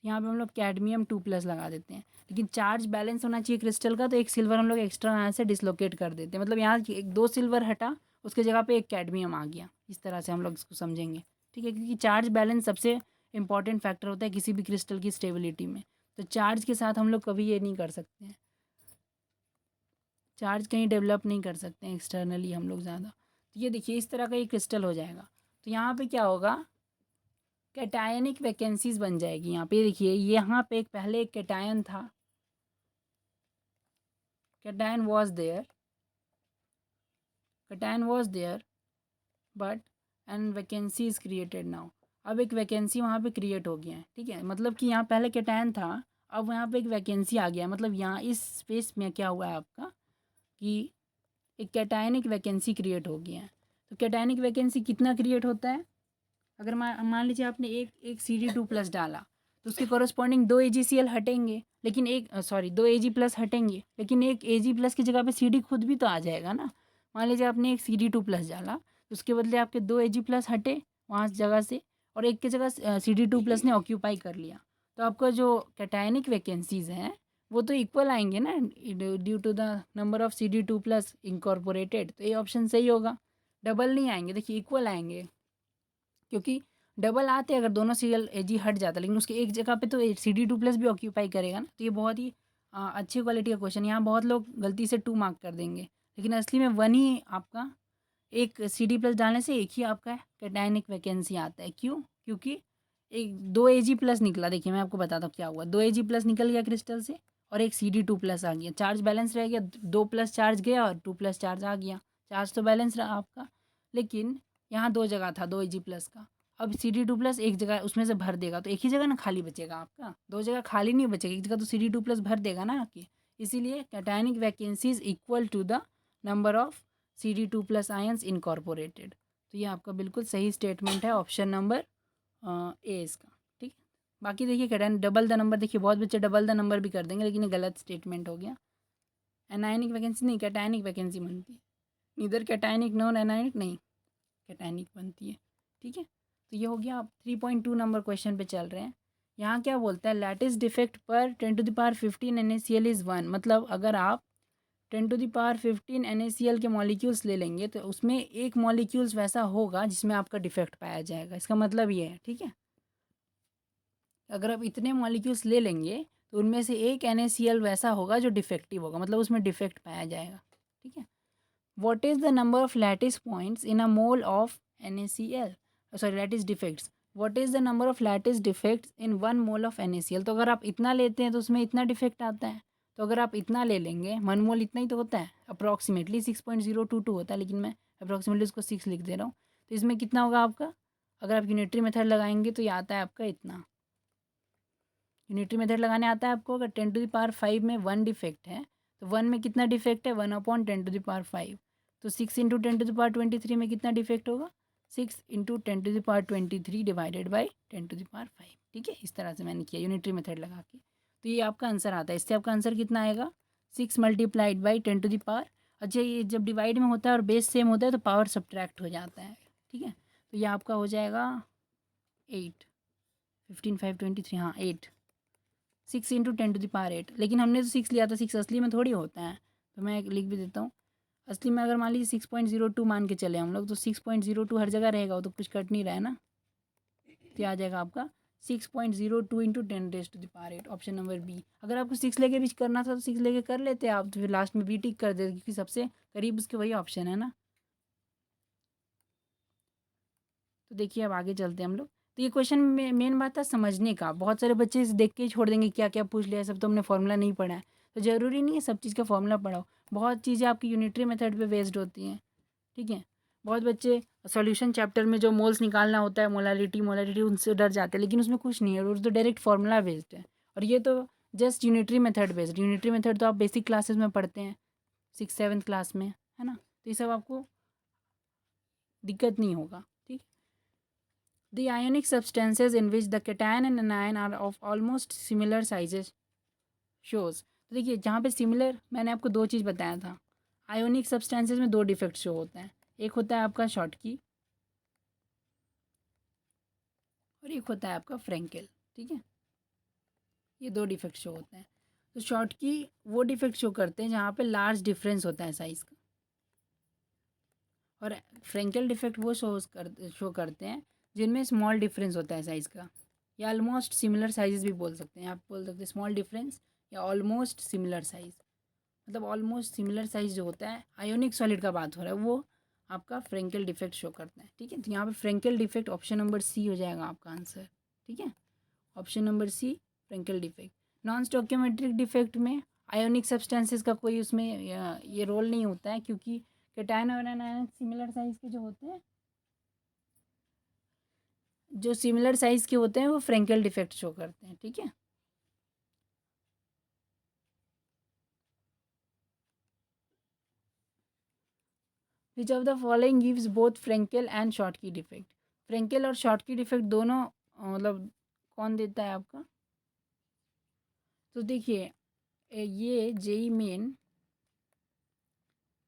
[SPEAKER 1] यहाँ पे हम लोग कैडमियम 2+ लगा देते हैं, लेकिन चार्ज बैलेंस होना चाहिए क्रिस्टल का, तो एक सिल्वर हम लोग एक्स्ट्रा यहाँ से डिसलोकेट कर देते हैं। मतलब यहाँ एक 2 सिल्वर हटा, उसके जगह पे एक कैडमियम आ गया, इस तरह से हम लोग इसको समझेंगे, ठीक है। क्योंकि चार्ज बैलेंस सबसे इंपॉर्टेंट फैक्टर होता है किसी भी क्रिस्टल की स्टेबिलिटी में। तो चार्ज के साथ हम लोग कभी ये नहीं कर सकते हैं, चार्ज कहीं डेवलप नहीं कर सकते हैं एक्सटर्नली हम लोग ज़्यादा। तो ये देखिए इस तरह का ये क्रिस्टल हो जाएगा। तो यहाँ पे क्या होगा, कैटायनिक वैकेंसीज बन जाएगी। यहाँ पे देखिए, यहाँ पे एक पहले एक कैटायन था, cation was there, cation was there but and vacancy is created now. अब एक वैकेंसी वहाँ पे क्रिएट हो गया है, ठीक है। मतलब कि यहाँ पहले कैटायन था, अब यहाँ पे एक वैकेंसी आ गया है। मतलब यहाँ इस स्पेस में क्या हुआ है आपका कि एक कैटायनिक वैकेंसी क्रिएट हो गया है। तो कैटायनिक वैकेंसी कितना क्रिएट होता है, अगर मान लीजिए आपने एक Cd2+ डाला तो उसके कॉरस्पॉन्डिंग 2 AgCl हटेंगे, लेकिन एक 2 Ag+ हटेंगे, लेकिन एक Ag+ की जगह पे Cd खुद भी तो आ जाएगा ना। मान लीजिए आपने एक Cd2+ डाला तो उसके बदले आपके 2 Ag+ हटे वहाँ जगह से, और एक की जगह Cd2+ ने ऑक्यूपाई कर लिया। तो आपका जो कैटायनिक वैकेंसीज हैं वो तो इक्वल आएंगे ना, due to the number of Cd2+ incorporated. तो ये ऑप्शन सही होगा, डबल नहीं आएंगे, देखिए इक्वल आएंगे। क्योंकि डबल आते अगर दोनों सीरियल Ag हट जाता, लेकिन उसके एक जगह पे तो Cd2+ भी ऑक्यूपाई करेगा ना। तो ये बहुत ही अच्छी क्वालिटी का क्वेश्चन। यहाँ बहुत लोग गलती से 2 मार्क कर देंगे, लेकिन असली में 1 ही आपका, एक Cd+ डालने से एक ही आपका कैटायनिक वैकेंसी आता है। क्यों, क्योंकि एक 2 Ag+ निकला। देखिए मैं आपको बताता हूँ क्या हुआ, 2 Ag+ निकल गया क्रिस्टल से और एक Cd2+ आ गया, चार्ज बैलेंस रह गया, 2+ चार्ज गया और 2+ चार्ज आ गया, चार्ज तो बैलेंस रहा आपका। लेकिन यहाँ 2 जगह था 2 Ag+ का, अब Cd2+ एक जगह उसमें से भर देगा तो एक ही जगह ना खाली बचेगा आपका, 2 जगह खाली नहीं बचेगा, एक जगह तो Cd2+ भर देगा ना आके। इसीलिए cationic vacancy is equal to the number of Cd2+ ions incorporated. तो ये आपका बिल्कुल सही स्टेटमेंट है, ऑप्शन नंबर ए इसका, ठीक है। बाकी देखिए कैटायन डबल द नंबर, देखिए बहुत बच्चे डबल द नंबर भी कर देंगे, लेकिन ये गलत स्टेटमेंट हो गया। एनायनिक वैकेंसी नहीं, कैटायनिक वैकेंसी बनती है, इधर कैटायनिक नॉन एनायनिक नहीं, कैटायनिक बनती है, ठीक है। तो ये हो गया, आप 3.2 नंबर क्वेश्चन पे चल रहे हैं। यहाँ क्या बोलता है, लैटिस डिफेक्ट पर 10⁻15 NaCl इज़ 1। मतलब अगर आप 10⁻15 NaCl के मॉलिक्यूल्स ले लेंगे तो उसमें एक मॉलिक्यूल्स वैसा होगा जिसमें आपका डिफेक्ट पाया जाएगा, इसका मतलब ये है, ठीक है। अगर आप इतने मॉलिक्यूल्स ले लेंगे तो उनमें से एक NaCl वैसा होगा जो डिफेक्टिव होगा, मतलब उसमें डिफेक्ट पाया जाएगा, ठीक है। What is the number of lattice points in a mole of NaCl? Sorry, lattice defects. What is the number of lattice defects in 1 mole of NaCl? तो अगर आप इतना लेते हैं तो उसमें इतना डिफेक्ट आता है। तो अगर आप इतना ले लेंगे, 1 मोल इतना ही तो होता है, अप्रॉक्सीमेटली 6.022 होता है, लेकिन मैं अप्रॉक्सीमेटली उसको 6 लिख दे रहा हूँ। तो इसमें कितना होगा आपका, अगर आप यूनिटरी मेथड लगाएंगे तो ये आता है आपका इतना। यूनिटरी मेथड लगाने आता है आपको, अगर 10⁵ में 1 डिफेक्ट है तो 1 में कितना डिफेक्ट है, 1/10⁵। तो 6 × 10⁻23 में कितना डिफेक्ट होगा, 6 × 10⁻23 डिवाइडेड बाई 10⁵, ठीक है। इस तरह से मैंने किया यूनिटरी मेथड लगा के, तो ये आपका आंसर आता है। इससे आपका आंसर कितना आएगा, 6 × 10⁻। अच्छा, ये जब डिवाइड में होता है और बेस सेम होता है तो पावर सब्ट्रैक्ट हो जाता है, ठीक है। तो ये आपका हो जाएगा 8, 15 5 23, हाँ 8, 6 × 10⁸। लेकिन हमने तो 6 लिया था, 6 असली में थोड़ी होता है, तो मैं लिख भी देता हूँ। असली में अगर मान लीजिए 6.02 मान के चले हम लोग, तो 6.02 हर जगह रहेगा, वो तो कुछ कट नहीं रहा है ना। तो आ जाएगा आपका 6.02 इंटू 10⁻⁸ ऑप्शन नंबर बी। अगर आपको 6 लेके भी करना था तो 6 लेके कर लेते आप, तो फिर लास्ट में बी टिक कर देते क्योंकि सबसे करीब उसके वही ऑप्शन है ना। तो देखिए अब आगे चलते हैं हम लोग। तो ये क्वेश्चन में मेन बात था समझने का। बहुत सारे बच्चे इसे देख के ही छोड़ देंगे, क्या क्या पूछ लिया, सब तो हमने फॉर्मूला नहीं पढ़ा है। तो ज़रूरी नहीं है सब चीज़ का फॉर्मूला पढ़ाओ, बहुत चीज़ें आपकी यूनिटरी मेथड पे बेस्ड होती हैं, ठीक है। बहुत बच्चे सॉल्यूशन चैप्टर में जो मोल्स निकालना होता है, मोलारिटी मोलारिटी, उनसे डर जाते हैं, लेकिन उसमें कुछ नहीं है, वो तो डायरेक्ट फार्मूला बेस्ड है। और ये तो just unitary method based. Unitary method तो आप बेसिक क्लासेस में पढ़ते हैं, 6th 7th क्लास में, है ना। तो ये सब आपको दिक्कत नहीं होगा, ठीक। The ionic substances in which the cation and anion are of almost similar sizes shows. तो देखिए जहाँ पे सिमिलर, मैंने आपको दो चीज़ बताया था। आयोनिक सब्सटेंसेज में दो डिफेक्ट शो होते हैं, एक होता है आपका शॉर्टकी और एक होता है आपका फ्रेंकेल, ठीक है। ये दो डिफेक्ट शो होते हैं। तो शॉर्टकी वो डिफेक्ट शो करते हैं जहाँ पे लार्ज डिफरेंस होता है साइज़ का, और फ्रेंकेल डिफेक्ट वो शो करते हैं जिनमें स्मॉल डिफरेंस होता है साइज़ का, या ऑलमोस्ट सिमिलर साइजेस भी बोल सकते हैं। आप बोल सकते हैं स्मॉल डिफरेंस या ऑलमोस्ट सिमिलर साइज़। मतलब ऑलमोस्ट सिमिलर साइज़ जो होता है आयोनिक सॉलिड का बात हो रहा है, वो आपका फ्रेंकेल डिफेक्ट शो करता है, ठीक है। तो यहाँ पे Frenkel defect option number C हो जाएगा आपका आंसर, ठीक है। Option number C Frenkel defect. Non stoichiometric defect में आयोनिक सब्सटेंसेस का कोई उसमें ये रोल नहीं होता है, क्योंकि कैटायन और एनायन सिमिलर साइज़ के जो होते हैं, जो सिमिलर साइज़ के होते हैं वो फ्रेंकेल डिफेक्ट शो करते हैं, ठीक है। Which of the following gives both Frenkel and Schottky defect. Frenkel और शॉर्टकी डिफेक्ट दोनों मतलब कौन देता है आपका। तो देखिए ये जेई मेन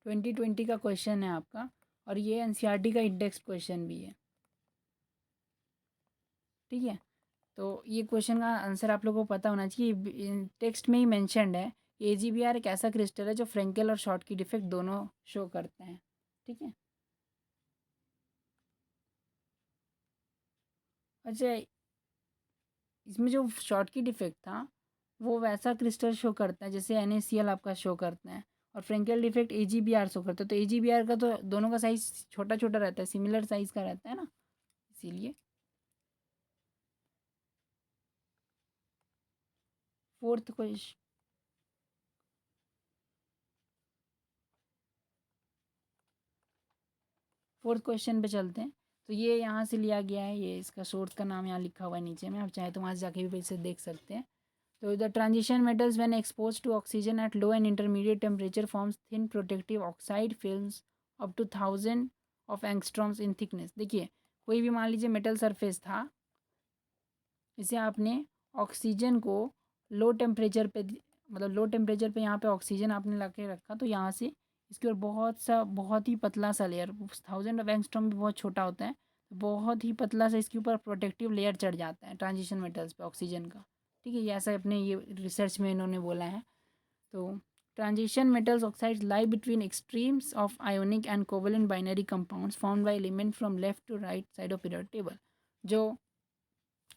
[SPEAKER 1] 2020 का क्वेश्चन है आपका, और ये एनसीईआरटी का इंडेक्स क्वेश्चन भी है, ठीक है। तो ये क्वेश्चन का आंसर आप लोगों को पता होना चाहिए। टेक्स्ट में ही मेंशन्ड है कि एजीबीआर एक ऐसा क्रिस्टल है जो फ्रेंकेल और शॉर्टकी डिफेक्ट दोनों शो करते हैं, ठीक है। अच्छा, इसमें जो शॉर्टकी डिफेक्ट था वो वैसा क्रिस्टल शो करता है जैसे NaCl आपका शो करता है, और फ्रेंकेल डिफेक्ट AgBr शो करता है। तो AgBr का तो दोनों का साइज छोटा छोटा रहता है, सिमिलर साइज का रहता है ना, इसीलिए। फोर्थ क्वेश्चन, फोर्थ क्वेश्चन पे चलते हैं। तो ये यहाँ से लिया गया है, ये इसका सोर्स का नाम यहाँ लिखा हुआ है नीचे में, आप चाहे तो वहाँ से जाके भी इसे देख सकते हैं। तो the transition metals when expose to oxygen at low and intermediate temperature forms thin protective oxide films up to 1000 of angstroms in thickness. देखिए कोई भी मान लीजिए मेटल सरफेस था, इसे आपने ऑक्सीजन को लो टेम्परेचर पे, मतलब लो टेम्परेचर पे यहाँ पे ऑक्सीजन आपने ला के रखा, तो यहाँ से इसके ऊपर बहुत ही पतला सा लेयर, 1000 ऑफ एंगस्ट्रॉम भी बहुत छोटा होता है, तो बहुत ही पतला सा इसके ऊपर प्रोटेक्टिव लेयर चढ़ जाता है ट्रांजिशन मेटल्स पे ऑक्सीजन का, ठीक है। ये ऐसा अपने ये रिसर्च में इन्होंने बोला है। तो transition metals oxides lie between extremes of ionic and covalent binary compounds formed by element from left to right side of periodic table. जो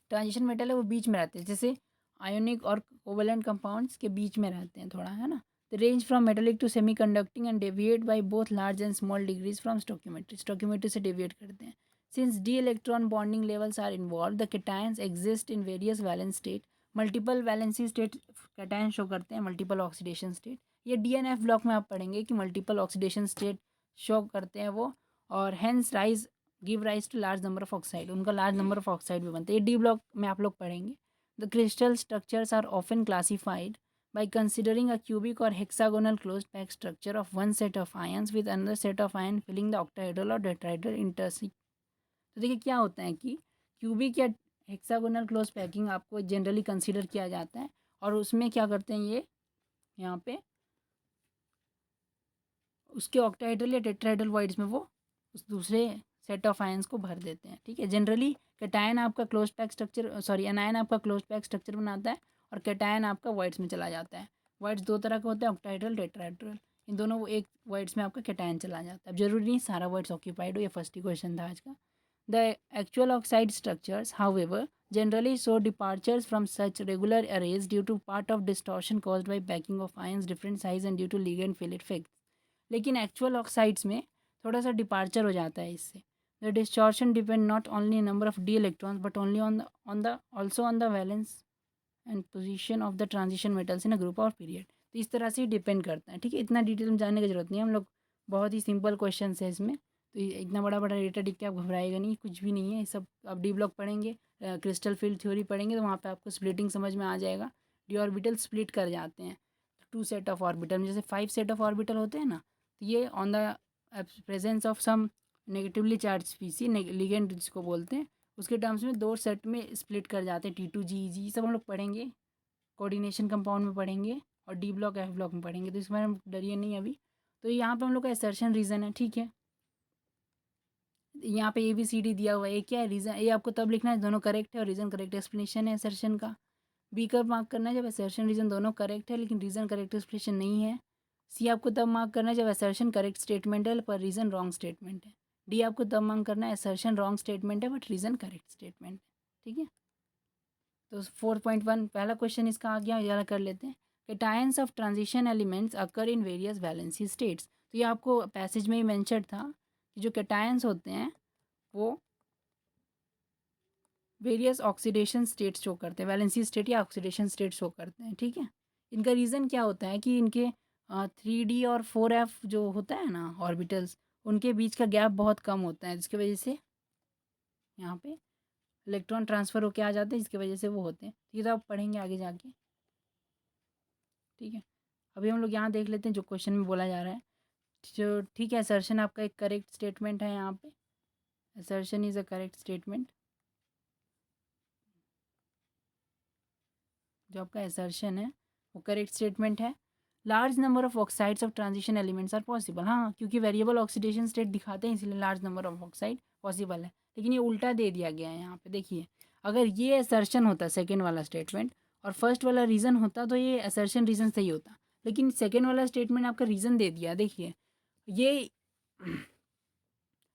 [SPEAKER 1] ट्रांजिशन मेटल है वो बीच में रहते हैं, जैसे आयोनिक और कोवेलेंट कंपाउंड्स के बीच में रहते हैं थोड़ा, है ना। The range from metallic to semi conducting and deviate by both large and small degrees from stoichiometry. Stoichiometry से डेविएट करते हैं। Since d electron bonding levels are involve the cations exist in various valence state. Multiple valency state cation show करते हैं, multiple oxidation state. ये DNF block में आप पढ़ेंगे कि मल्टीपल ऑक्सीडेशन स्टेट शो करते हैं वो, और hence rise give rise to large number of oxide, उनका लार्ज नंबर ऑफ ऑक्साइड भी बनते हैं। ये डी ब्लॉक में आप लोग पढ़ेंगे। The crystal structures are often classified by considering a cubic or hexagonal closed pack structure of one set of ions with another set of ion filling the octahedral or tetrahedral intersection। तो देखिए क्या होता है कि cubic या hexagonal close packing आपको generally consider किया जाता है, और उसमें क्या करते हैं ये यहाँ पे उसके ऑक्टाहेड्रल या टेट्राहेड्रल वॉइड्स में वो उस दूसरे सेट ऑफ आयंस को भर देते हैं, ठीक है। जनरली कैटायन आपका close pack structure, sorry anion आपका क्लोज पैक स्ट्रक्चर बनाता है, और कैटायन आपका वॉइड्स में चला जाता है। वॉइड्स दो तरह का होता है, ऑक्टाहेड्रल टेट्राहेड्रल। इन दोनों एक वॉइड्स में आपका कैटायन चला जाता है। अब जरूरी नहीं सारा वॉइड्स ऑक्यूपाइड हो, ये फर्स्ट ही क्वेश्चन था आज का। The actual oxide structures however generally show departures from such regular arrays due to part of distortion caused by packing of ions different size and due to ligand field effects. लेकिन actual oxides में थोड़ा सा departure हो जाता है इससे. The distortion depend not only number of D electrons but only on the also on the valence and position of the transition metals in a group of period. तो इस तरह से डिपेंड करता है. ठीक है, इतना डिटेल में जानने की जरूरत नहीं है. हम लोग बहुत ही सिंपल क्वेश्चन है इसमें, तो इतना बड़ा बड़ा डेटा दिख के आप घबराएगा नहीं, कुछ भी नहीं है. सब आप डी ब्लॉक पढ़ेंगे, क्रिस्टल फील्ड थ्योरी पढ़ेंगे तो वहाँ पे आपको स्प्लिटिंग समझ में आ जाएगा. डी ऑर्बिटल स्प्लिट कर जाते हैं 2 सेट ऑफ ऑर्बिटल में, जैसे 5 सेट ऑफ ऑर्बिटल होते हैं ना, तो ये on the presence of some negatively charge species ligand जिसको बोलते हैं, उसके टर्म्स में 2 सेट में स्प्लिट कर जाते हैं. T2G सब हम लोग पढ़ेंगे, कोऑर्डिनेशन कंपाउंड में पढ़ेंगे और डी ब्लॉक एफ ब्लॉक में पढ़ेंगे, तो इस बारे में डरिए नहीं अभी. तो यहाँ पे हम लोग का असर्शन रीज़न है. ठीक है, यहाँ पे ABCD दिया हुआ है. ए क्या है? रीज़न. ए आपको तब लिखना है दोनों करेक्ट है और रीज़न करेक्ट एक्सप्लेनेशन है असर्शन का. बी कब मार्क करना है? जब असर्शन रीज़न दोनों करेक्ट है लेकिन रीज़न करेक्ट एक्सप्लेनेशन नहीं है. सी आपको तब मार्क करना है जब असर्शन करेक्ट स्टेटमेंट है पर रीज़न रॉन्ग स्टेटमेंट है. डी आपको तब मार्क करना है असर्शन रॉन्ग स्टेटमेंट है बट रीज़न करेक्ट स्टेटमेंट है. ठीक है, तो 4.1 पहला क्वेश्चन इसका आ गया, ये कर लेते हैं. Cations of transition elements occur in various valency states. तो ये आपको पैसेज में ही मेंशन था कि जो कैटायंस होते हैं वो वेरियस ऑक्सीडेशन स्टेट शो करते हैं, वैलेंसी स्टेट या ऑक्सीडेशन स्टेट शो करते हैं. ठीक है, इनका रीज़न क्या होता है कि इनके 3D और 4F जो होता है ना ऑर्बिटल्स, उनके बीच का गैप बहुत कम होता है, जिसकी वजह से यहाँ पे इलेक्ट्रॉन ट्रांसफ़र होके आ जाते हैं, जिसकी वजह से वो होते हैं. ये तो आप पढ़ेंगे आगे जाके. ठीक है, अभी हम लोग यहाँ देख लेते हैं जो क्वेश्चन में बोला जा रहा है. जो ठीक है, असर्शन आपका एक करेक्ट स्टेटमेंट है. यहाँ पे assertion is a correct statement. जो आपका असर्शन है वो करेक्ट स्टेटमेंट है. Large number of oxides of transition elements are possible. हाँ, क्योंकि वेरिएबल ऑक्सीडेशन स्टेट दिखाते हैं इसलिए large number of oxide possible है. लेकिन ये उल्टा दे दिया गया है यहाँ पे. देखिए, अगर ये असर्शन होता सेकेंड वाला स्टेटमेंट और फर्स्ट वाला रीज़न होता तो ये असर्शन रीज़न सही होता. लेकिन सेकेंड वाला स्टेटमेंट आपका रीज़न दे दिया. देखिए, ये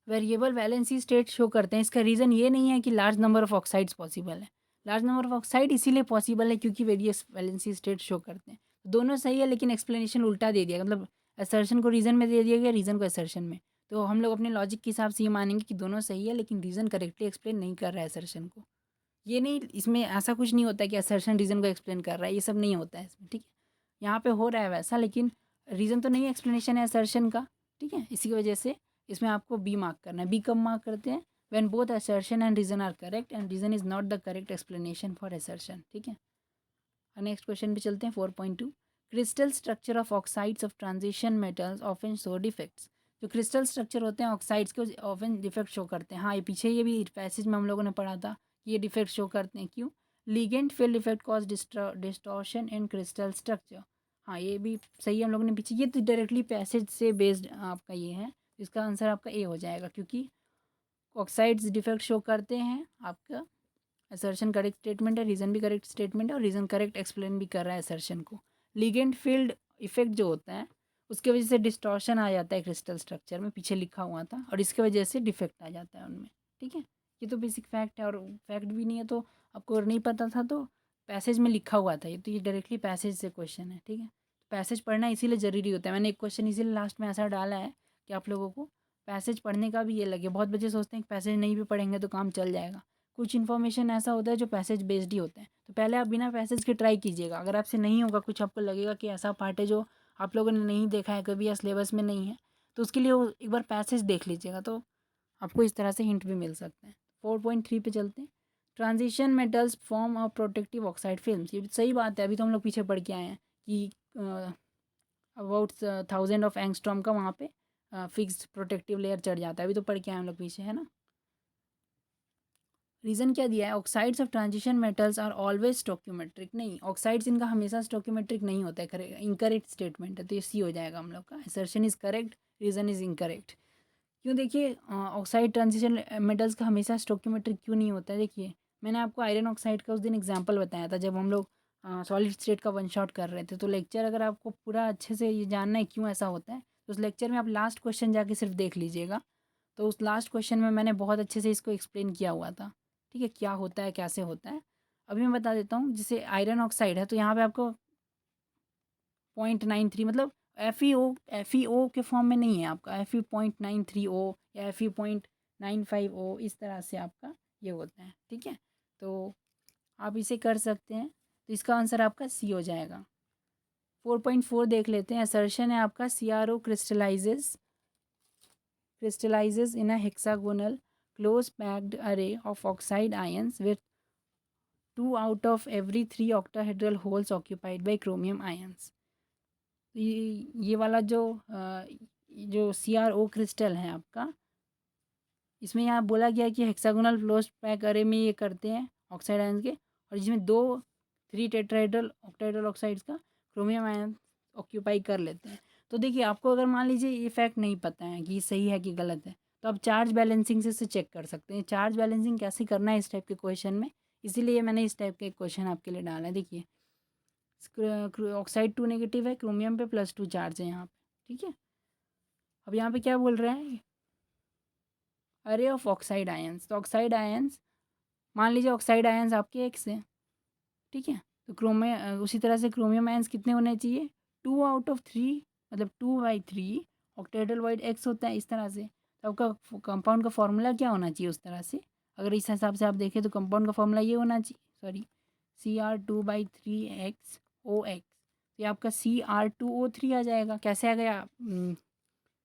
[SPEAKER 1] वेरिएबल वैलेंसी स्टेट शो करते हैं. इसका रीज़न ये नहीं है कि large number of oxides possible है. लार्ज नंबर ऑफ ऑक्साइड इसीलिए पॉसिबल है क्योंकि वेरियस वैलेंसी स्टेट शो करते हैं. दोनों सही है लेकिन एक्सप्लेनेशन उल्टा दे दिया, मतलब असर्शन को रीज़न में दे दिया गया, रीज़न को असर्शन में. तो हम लोग अपने लॉजिक के हिसाब से ये मानेंगे कि दोनों सही है लेकिन रीज़न करेक्टली एक्सप्लेन नहीं कर रहा है असर्शन को. ये नहीं, इसमें ऐसा कुछ नहीं होता कि असर्शन रीज़न को एक्सप्लेन कर रहा है, ये सब नहीं होता है इसमें. ठीक है, यहाँ पे हो रहा है वैसा लेकिन रीज़न तो नहीं एक्सप्लेनेशन है असर्शन का. ठीक है, इसी की वजह से इसमें आपको बी मार्क करना है. बी कब मार्क करते हैं? When both assertion and reason are correct and reason is not the correct explanation for assertion. ठीक है, नेक्स्ट क्वेश्चन पे चलते हैं. 4.2 crystal structure of oxides of transition metals often show defects. जो क्रिस्टल स्ट्रक्चर होते हैं ऑक्साइड्स के often defect show करते हैं. हाँ, ये पीछे ये भी पैसेज में हम लोगों ने पढ़ा था कि ये डिफेक्ट शो करते हैं. क्यों? Ligand field effect cause distortion in crystal structure. हाँ, ये भी सही है हम लोगों ने पीछे. ये तो डायरेक्टली पैसेज से बेस्ड आपका ये है, इसका आंसर आपका ए हो जाएगा क्योंकि ऑक्साइड्स डिफेक्ट शो करते हैं. आपका असर्शन करेक्ट स्टेटमेंट है, रीज़न भी करेक्ट स्टेटमेंट है और रीज़न करेक्ट एक्सप्लेन भी कर रहा है असर्शन को. लिगेंड फील्ड इफेक्ट जो होता है उसके वजह से डिस्टॉर्शन आ जाता है क्रिस्टल स्ट्रक्चर में, पीछे लिखा हुआ था, और इसके वजह से डिफेक्ट आ जाता है उनमें. ठीक है, ये तो बेसिक फैक्ट है और फैक्ट भी नहीं है तो आपको नहीं पता था तो पैसेज में लिखा हुआ था ये, तो ये डायरेक्टली पैसेज से क्वेश्चन है. ठीक है, पैसेज पढ़ना इसीलिए ज़रूरी होता है. मैंने एक क्वेश्चन इसीलिए लास्ट में ऐसा डाला है कि आप लोगों को पैसेज पढ़ने का भी ये लगे. बहुत बच्चे सोचते हैं कि पैसेज नहीं भी पढ़ेंगे तो काम चल जाएगा. कुछ इन्फॉर्मेशन ऐसा होता है जो पैसेज बेस्ड ही होते हैं, तो पहले आप बिना पैसेज के ट्राई कीजिएगा. अगर आपसे नहीं होगा, कुछ आपको लगेगा कि ऐसा पार्ट है जो आप लोगों ने नहीं देखा है कभी या सिलेबस में नहीं है, तो उसके लिए वो एक बार पैसेज देख लीजिएगा तो आपको इस तरह से हिंट भी मिल सकते हैं. 4.3 पे चलते हैं. Transition metals form of protective oxide films. ये सही बात है, अभी तो हम लोग पीछे पढ़ के आए हैं कि अबाउट 1000 ऑफ एंगस्ट्रॉम का वहाँ पे फिक्स्ड प्रोटेक्टिव लेयर चढ़ जाता है. अभी तो पढ़ के आए हम लोग पीछे, है ना. रीज़न क्या दिया है? Oxides of transition metals are always stoichiometric. नहीं, ऑक्साइड्स इनका हमेशा स्टोक्योमेट्रिक नहीं होता है, इनकरेक्ट स्टेटमेंट है, तो ये सी हो जाएगा हम लोग का. Assertion is correct, reason is incorrect. क्यों? देखिए, ऑक्साइड ट्रांजिशन मेटल्स का हमेशा स्टोक्योमेट्रिक क्यों नहीं होता है? देखिए, मैंने आपको आयरन ऑक्साइड का उस दिन एग्जाम्पल बताया था जब हम लोग सॉलिड स्टेट का वन शॉट कर रहे थे. तो लेक्चर अगर आपको पूरा अच्छे से ये जानना है क्यों ऐसा होता है तो उस लेक्चर में आप लास्ट क्वेश्चन जाके सिर्फ देख लीजिएगा. तो उस लास्ट क्वेश्चन में मैंने बहुत अच्छे से इसको एक्सप्लेन किया हुआ था. ठीक है, क्या होता है कैसे होता है अभी मैं बता देता हूँ। जैसे आयरन ऑक्साइड है तो यहाँ पे आपको 0.93 मतलब एफ ई ओ के फॉर्म में नहीं है आपका, Fe0.93O या Fe0.95O, इस तरह से आपका ये होता है। ठीक है, तो आप इसे कर सकते हैं, तो इसका आंसर आपका सी हो जाएगा। 4.4 देख लेते हैं। असर्शन है आपका CRO crystallizes in a hexagonal close packed array of oxide ions with 2 out of every 3 octahedral holes occupied by chromium ions। ये वाला जो CRO क्रिस्टल है आपका, इसमें यहाँ बोला गया कि हेक्सागोनल क्लोज पैक अरे में ये करते हैं ऑक्साइड आयंस के, और जिसमें 3 टेट्राहेड्रल ऑक्टाहेड्रल ऑक्साइड्स का क्रोमियम आयन ऑक्यूपाई कर लेते हैं। तो देखिए, आपको अगर मान लीजिए ये फैक्ट नहीं पता है कि सही है कि गलत है, तो आप चार्ज बैलेंसिंग से चेक कर सकते हैं। चार्ज बैलेंसिंग कैसे करना है इस टाइप के क्वेश्चन में, इसीलिए मैंने इस टाइप के क्वेश्चन आपके लिए डाला है। देखिए, ऑक्साइड 2 नेगेटिव है, क्रोमियम पे +2 चार्ज है यहाँ पे। ठीक है, अब यहाँ पे क्या बोल रहे हैं, अरे ऑफ ऑक्साइड आयंस। तो ऑक्साइड आयंस, मान लीजिए ऑक्साइड आयंस आपके एक्स है। ठीक है, तो उसी तरह से क्रोमियम आयंस कितने होने चाहिए, 2 आउट ऑफ 3, मतलब 2/3 ऑक्टेहेड्रल वाइड एक्स होता है इस तरह से। तो आपका कंपाउंड का फॉर्मूला क्या होना चाहिए उस तरह से, अगर इस हिसाब से आप देखें तो कंपाउंड का फॉर्मूला ये होना चाहिए, सॉरी, Cr2/3xOx। तो ये आपका Cr2O3 आ जाएगा। कैसे आ गया,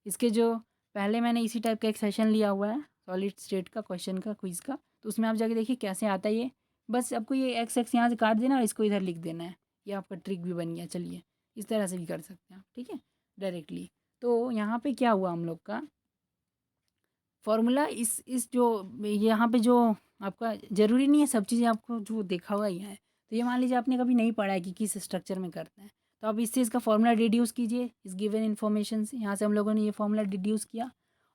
[SPEAKER 1] इसके जो पहले मैंने इसी टाइप का एक सेशन लिया हुआ है सॉलिड स्टेट का क्वेश्चन का क्विज का, तो उसमें आप जाके देखिए कैसे आता है ये। बस आपको ये एक्स यहाँ से काट देना और इसको इधर लिख देना है, ये आपका ट्रिक भी बन गया। चलिए, इस तरह से भी कर सकते हैं आप। ठीक है, डायरेक्टली। तो यहाँ पे क्या हुआ हम लोग का फॉर्मूला, इस जो यहाँ पे जो आपका ज़रूरी नहीं है सब चीज़ें आपको जो देखा हुआ ही है। तो ये मान लीजिए आपने कभी नहीं पढ़ा है कि किस स्ट्रक्चर में करते हैं, तो आप इससे इसका फॉर्मूला डिड्यूस कीजिए इस गिवन इन्फॉर्मेशन से। यहाँ से हम लोगों ने ये फॉर्मूला डिड्यूस किया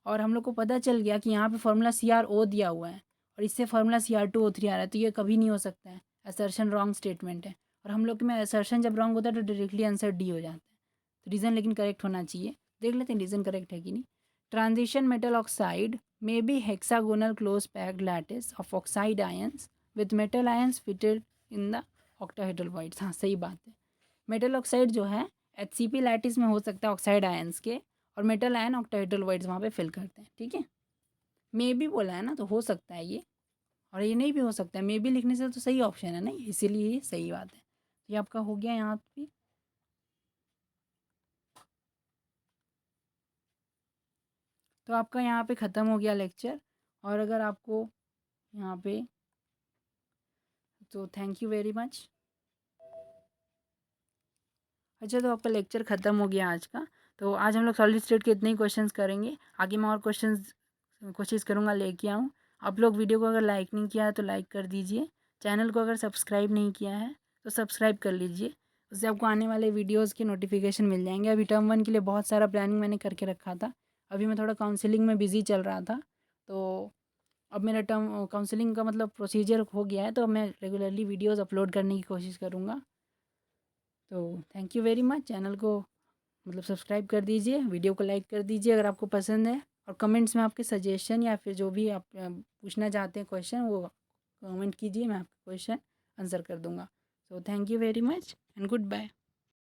[SPEAKER 1] और हम लोग को पता चल गया कि यहाँ पे फॉर्मूला CRO दिया हुआ है और इससे फॉर्मूला Cr2O3 आ रहा है। तो ये कभी नहीं हो सकता है, असर्शन रॉन्ग स्टेटमेंट है। और हम लोग में असर्शन जब रॉन्ग होता है तो डायरेक्टली आंसर डी हो जाता है। तो रीज़न लेकिन करेक्ट होना चाहिए। देख लेते हैं रीज़न करेक्ट है कि नहीं। Transition metal oxide may be hexagonal close packed lattice of oxide ions with metal ions fitted in the octahedral voids। हाँ, सही बात है। मेटल ऑक्साइड जो है HCP लैटिस में हो सकता है ऑक्साइड आयंस के, और मेटल आयन ऑक्टाहेड्रल वॉइड्स वहाँ पे फिल करते हैं। ठीक है, मे भी बोला है ना, तो हो सकता है ये, और ये नहीं भी हो सकता है। मे भी लिखने से तो सही ऑप्शन है ना, इसीलिए ये सही बात है। ये आपका हो गया यहाँ पे। तो आपका यहाँ पे ख़त्म हो गया लेक्चर। और अगर आपको यहाँ पे, तो थैंक यू वेरी मच। अच्छा, तो आपका लेक्चर ख़त्म हो गया आज का। तो आज हम लोग सॉलिड स्टेट के इतने ही क्वेश्चंस करेंगे। आगे मैं और क्वेश्चंस कोशिश करूँगा लेके आऊँ। आप लोग वीडियो को अगर लाइक नहीं किया है तो लाइक कर दीजिए। चैनल को अगर सब्सक्राइब नहीं किया है तो सब्सक्राइब कर लीजिए, उससे आपको आने वाले वीडियोज़ के नोटिफिकेशन मिल जाएंगे। अभी टर्म 1 के लिए बहुत सारा प्लानिंग मैंने करके रखा था। अभी मैं थोड़ा काउंसिलिंग में बिज़ी चल रहा था, तो अब मेरा टर्म काउंसिलिंग का मतलब प्रोसीजर हो गया है, तो मैं रेगुलरली वीडियोज़ अपलोड करने की कोशिश करूँगा। तो thank you very much. Channel को मतलब सब्सक्राइब कर दीजिए, वीडियो को लाइक कर दीजिए अगर आपको पसंद है, और कमेंट्स में आपके सजेशन या फिर जो भी आप पूछना चाहते हैं क्वेश्चन, वो कमेंट कीजिए, मैं आपका क्वेश्चन आंसर कर दूंगा। So thank you very much and good bye.